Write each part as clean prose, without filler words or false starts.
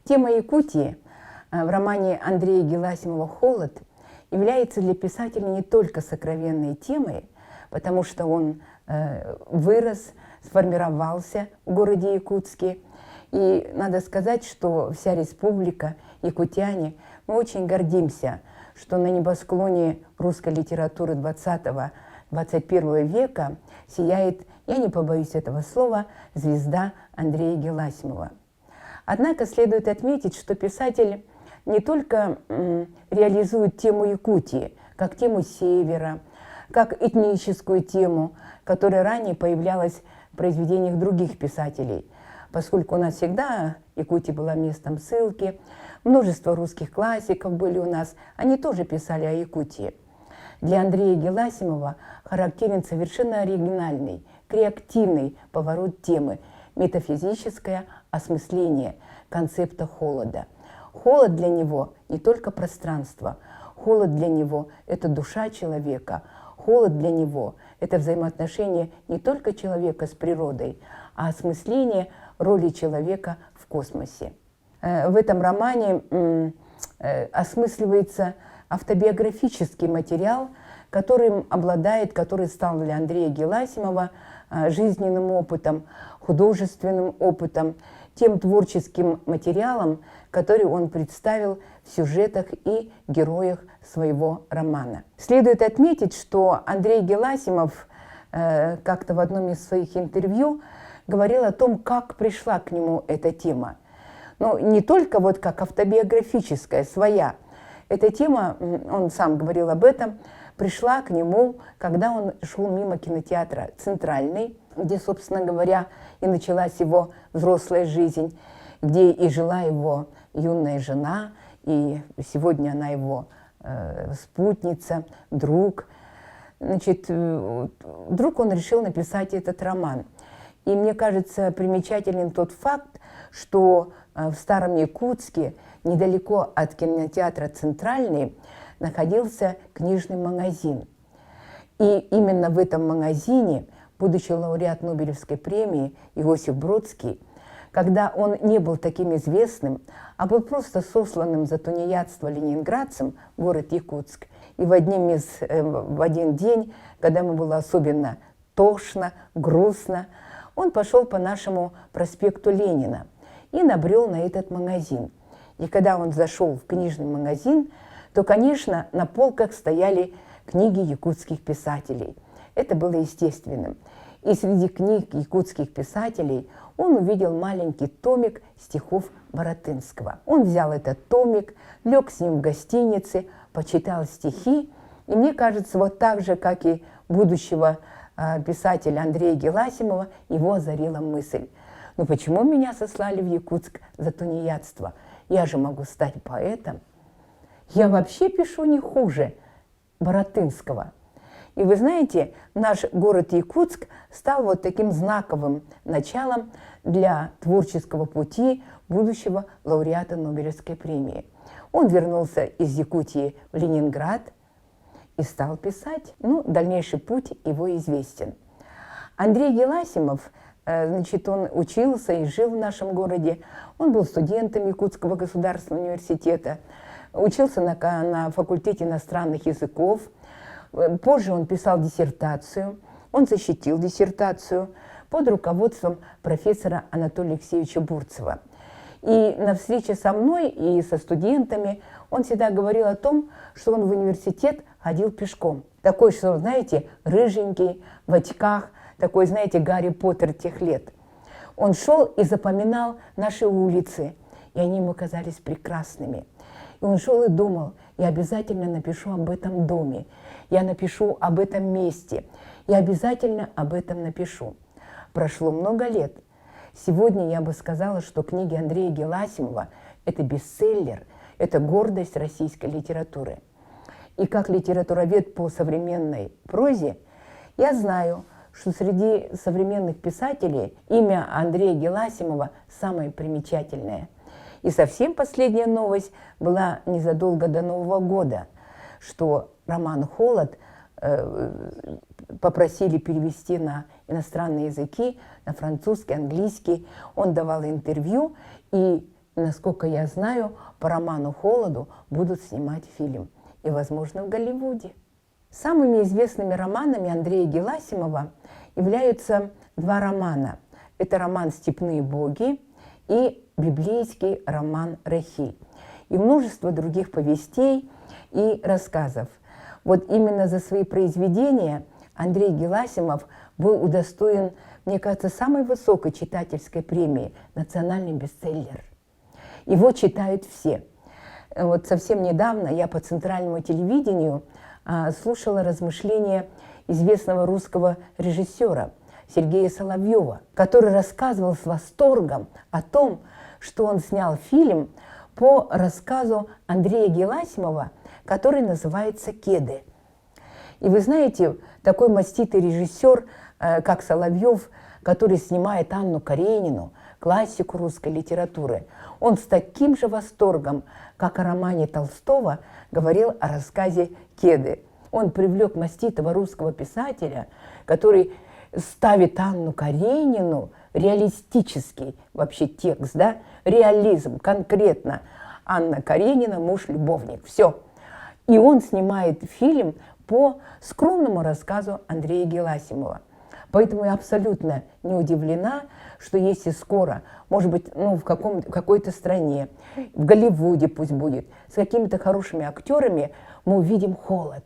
Тема Якутии в романе Андрея Геласимова «Холод» является для писателя не только сокровенной темой, потому что он вырос, сформировался в городе Якутске. И надо сказать, что вся республика, якутяне, мы очень гордимся, что на небосклоне русской литературы 20-21 века сияет, я не побоюсь этого слова, звезда Андрея Геласимова. Однако следует отметить, что писатель не только реализует тему Якутии, как тему Севера, как этническую тему, которая ранее появлялась в произведениях других писателей, поскольку у нас всегда Якутия была местом ссылки, множество русских классиков были у нас, они тоже писали о Якутии. Для Андрея Геласимова характерен совершенно оригинальный, креативный поворот темы, метафизическое осмысление концепта холода. Холод для него не только пространство, холод для него – это душа человека, холод для него – это взаимоотношение не только человека с природой, а осмысление роли человека в космосе. В этом романе осмысливается автобиографический материал, которым обладает, который стал для Андрея Геласимова жизненным опытом, художественным опытом, тем творческим материалом, который он представил в сюжетах и героях своего романа. Следует отметить, что Андрей Геласимов как-то в одном из своих интервью говорил о том, как пришла к нему эта тема. Но не только вот как автобиографическая, своя. Эта тема, он сам говорил об этом, пришла к нему, когда он шел мимо кинотеатра «Центральный», где, собственно говоря, и началась его взрослая жизнь, где и жила его юная жена, и сегодня она его спутница, друг. Значит, вдруг он решил написать этот роман. И мне кажется, примечателен тот факт, что в Старом Якутске, недалеко от кинотеатра «Центральный», находился книжный магазин. И именно в этом магазине будущий лауреат Нобелевской премии Иосиф Бродский, когда он не был таким известным, а был просто сосланным за тунеядство ленинградцем в город Якутск, и в один день, когда ему было особенно тошно, грустно, он пошел по нашему проспекту Ленина и набрел на этот магазин. И когда он зашел в книжный магазин, то, конечно, на полках стояли книги якутских писателей. Это было естественным. И среди книг якутских писателей он увидел маленький томик стихов Баратынского. Он взял этот томик, лег с ним в гостинице, почитал стихи. И мне кажется, вот так же, как и будущего писателя Андрея Геласимова, его озарила мысль: ну почему меня сослали в Якутск за тунеядство? Я же могу стать поэтом. Я вообще пишу не хуже Баратынского. И вы знаете, наш город Якутск стал вот таким знаковым началом для творческого пути будущего лауреата Нобелевской премии. Он вернулся из Якутии в Ленинград и стал писать. Ну, дальнейший путь его известен. Андрей Геласимов, значит, он учился и жил в нашем городе. Он был студентом Якутского государственного университета, учился на факультете иностранных языков. Позже он писал диссертацию, он защитил диссертацию под руководством профессора Анатолия Алексеевича Бурцева. И на встрече со мной и со студентами он всегда говорил о том, что он в университет ходил пешком. Такой, что, знаете, рыженький, в очках, такой, знаете, Гарри Поттер тех лет. Он шел и запоминал наши улицы, и они ему казались прекрасными. И он шел и думал: я обязательно напишу об этом доме, я напишу об этом месте, я обязательно об этом напишу. Прошло много лет. Сегодня я бы сказала, что книги Андрея Геласимова – это бестселлер, это гордость российской литературы. И как литературовед по современной прозе, я знаю, что среди современных писателей имя Андрея Геласимова самое примечательное. И совсем последняя новость была незадолго до Нового года, что роман «Холод» попросили перевести на иностранные языки, на французский, английский. Он давал интервью, и насколько я знаю, по роману «Холоду» будут снимать фильм. И, возможно, в Голливуде. Самыми известными романами Андрея Геласимова являются два романа. Это роман «Степные боги» и библейский роман «Рахиль». И множество других повестей и рассказов. Вот именно за свои произведения Андрей Геласимов был удостоен, мне кажется, самой высокой читательской премии «Национальный бестселлер». Его читают все. Вот совсем недавно я по центральному телевидению слушала размышления известного русского режиссера Сергея Соловьева, который рассказывал с восторгом о том, что он снял фильм по рассказу Андрея Геласимова, который называется «Кеды». И вы знаете, такой маститый режиссер, как Соловьев, который снимает Анну Каренину, классику русской литературы, он с таким же восторгом, как о романе Толстого, говорил о рассказе «Кеды». Он привлек маститого русского писателя, который ставит Анну Каренину, реалистический вообще текст, да, реализм, конкретно. Анна Каренина, муж-любовник, все. И он снимает фильм по скромному рассказу Андрея Геласимова. Поэтому я абсолютно не удивлена, что если скоро, может быть, в какой-то стране, в Голливуде пусть будет, с какими-то хорошими актерами, мы увидим «Холод».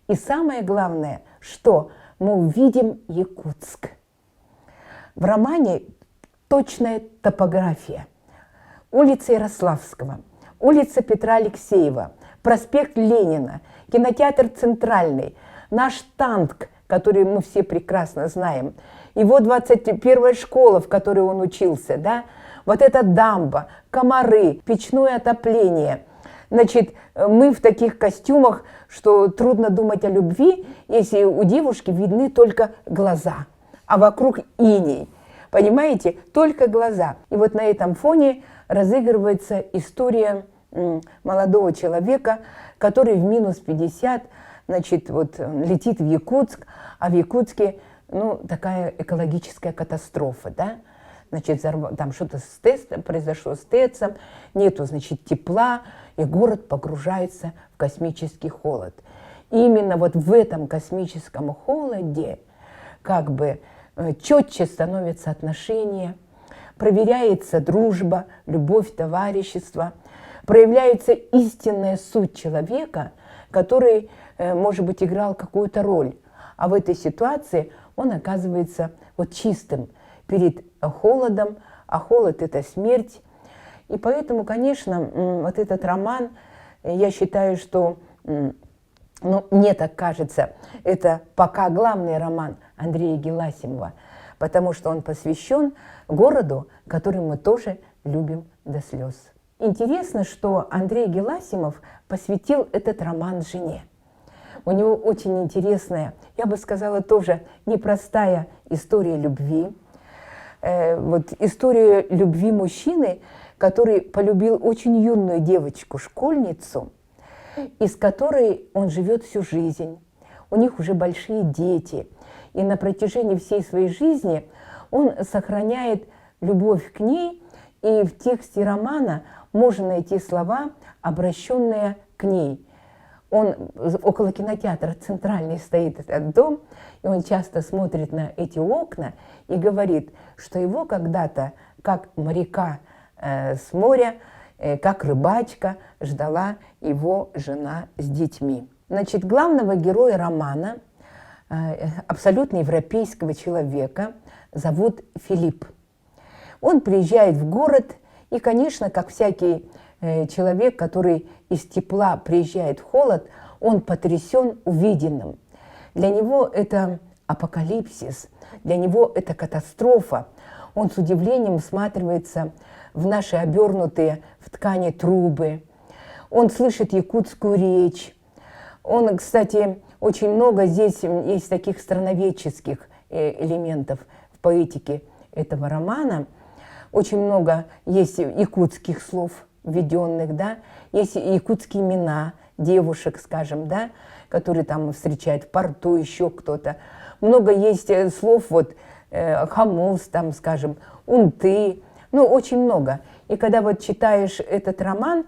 И самое главное, что мы увидим Якутск. В романе точная топография. Улица Ярославского, улица Петра Алексеева, проспект Ленина, кинотеатр «Центральный», наш танк, который мы все прекрасно знаем, его 21-я школа, в которой он учился, да, вот эта дамба, комары, печное отопление. Значит, мы в таких костюмах, что трудно думать о любви, если у девушки видны только глаза, а вокруг иней. Понимаете? Только глаза. И вот на этом фоне разыгрывается история молодого человека, который в минус 50, значит, вот летит в Якутск, а в Якутске, такая экологическая катастрофа, да? Значит, там что-то произошло с ТЭЦом, нету, значит, тепла, и город погружается в космический холод. И именно вот в этом космическом холоде как бы четче становятся отношения, проверяется дружба, любовь, товарищество, проявляется истинная суть человека, который, может быть, играл какую-то роль. А в этой ситуации он оказывается вот чистым перед холодом, а холод – это смерть. И поэтому, конечно, вот этот роман, я считаю, что, мне так кажется, это пока главный роман Андрея Геласимова, потому что он посвящен городу, который мы тоже любим до слез. Интересно, что Андрей Геласимов посвятил этот роман жене. У него очень интересная, я бы сказала, тоже непростая история любви. Вот история любви мужчины, который полюбил очень юную девочку-школьницу, и с которой он живет всю жизнь. У них уже большие дети. И на протяжении всей своей жизни он сохраняет любовь к ней, и в тексте романа можно найти слова, обращенные к ней. Он около кинотеатра «Центральный» стоит этот дом, и он часто смотрит на эти окна и говорит, что его когда-то, как моряка с моря, как рыбачка, ждала его жена с детьми. Значит, главного героя романа, абсолютно европейского человека, зовут Филипп. Он приезжает в город, и, конечно, как всякий человек, который из тепла приезжает в холод, он потрясен увиденным. Для него это апокалипсис, для него это катастрофа. Он с удивлением всматривается в наши обернутые в ткани трубы. Он слышит якутскую речь. Он, кстати, очень много здесь есть таких страноведческих элементов в поэтике этого романа. Очень много есть якутских слов введенных, да, есть якутские имена девушек, скажем, да, которые там встречают в порту, еще кто-то. Много есть слов, вот, хамус, там, скажем, унты, Ну, очень много. И когда вот читаешь этот роман,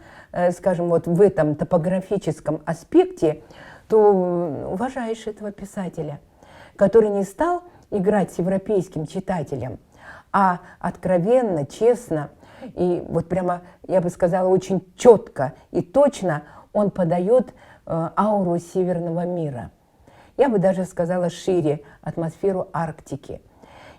скажем, вот в этом топографическом аспекте, то уважаешь этого писателя, который не стал играть с европейским читателем, а откровенно, честно и вот прямо, я бы сказала, очень четко и точно он подает ауру северного мира. Я бы даже сказала шире, атмосферу Арктики.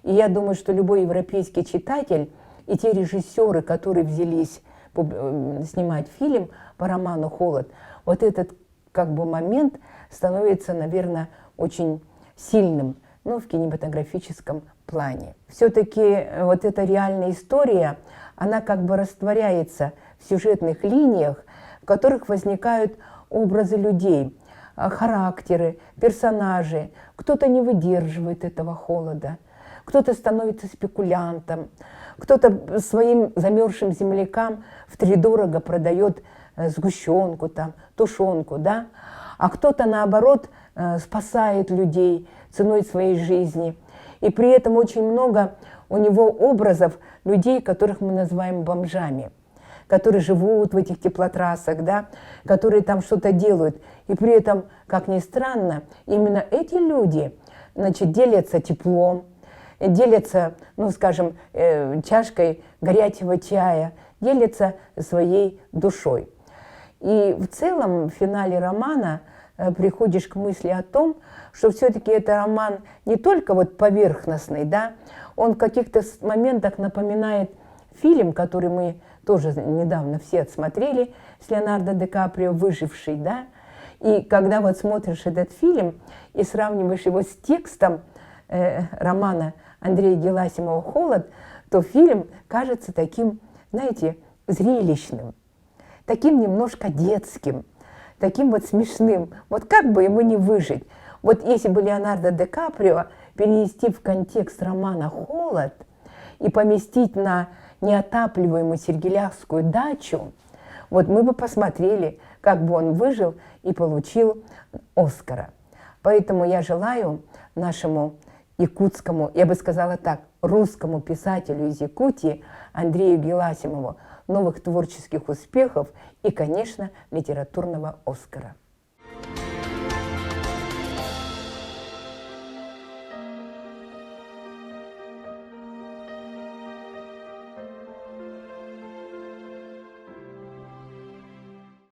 И я думаю, что любой европейский читатель и те режиссеры, которые взялись снимать фильм по роману «Холод», вот этот как бы момент становится, наверное, очень сильным, ну, в кинематографическом плане. Все-таки вот эта реальная история, она как бы растворяется в сюжетных линиях, в которых возникают образы людей, характеры, персонажи. Кто-то не выдерживает этого холода, кто-то становится спекулянтом, кто-то своим замерзшим землякам втридорого продает сгущенку, там, тушенку, да? А кто-то, наоборот, спасает людей ценой своей жизни. И при этом очень много у него образов людей, которых мы называем бомжами, которые живут в этих теплотрассах, да, которые там что-то делают. И при этом, как ни странно, именно эти люди, значит, делятся теплом, делятся, ну, скажем, чашкой горячего чая, делятся своей душой. И в целом в финале романа приходишь к мысли о том, что все-таки это роман не только вот поверхностный, да, он в каких-то моментах напоминает фильм, который мы тоже недавно все отсмотрели, с Леонардо Ди Каприо «Выживший», да, и когда вот смотришь этот фильм и сравниваешь его с текстом романа Андрея Геласимова «Холод», то фильм кажется таким, знаете, зрелищным, таким немножко детским, таким вот смешным. Вот как бы ему не выжить. Вот если бы Леонардо Ди Каприо перенести в контекст романа «Холод» и поместить на неотапливаемую сергеляхскую дачу, вот мы бы посмотрели, как бы он выжил и получил Оскара. Поэтому я желаю нашему якутскому, я бы сказала так, русскому писателю из Якутии Андрею Геласимову новых творческих успехов и, конечно, литературного Оскара.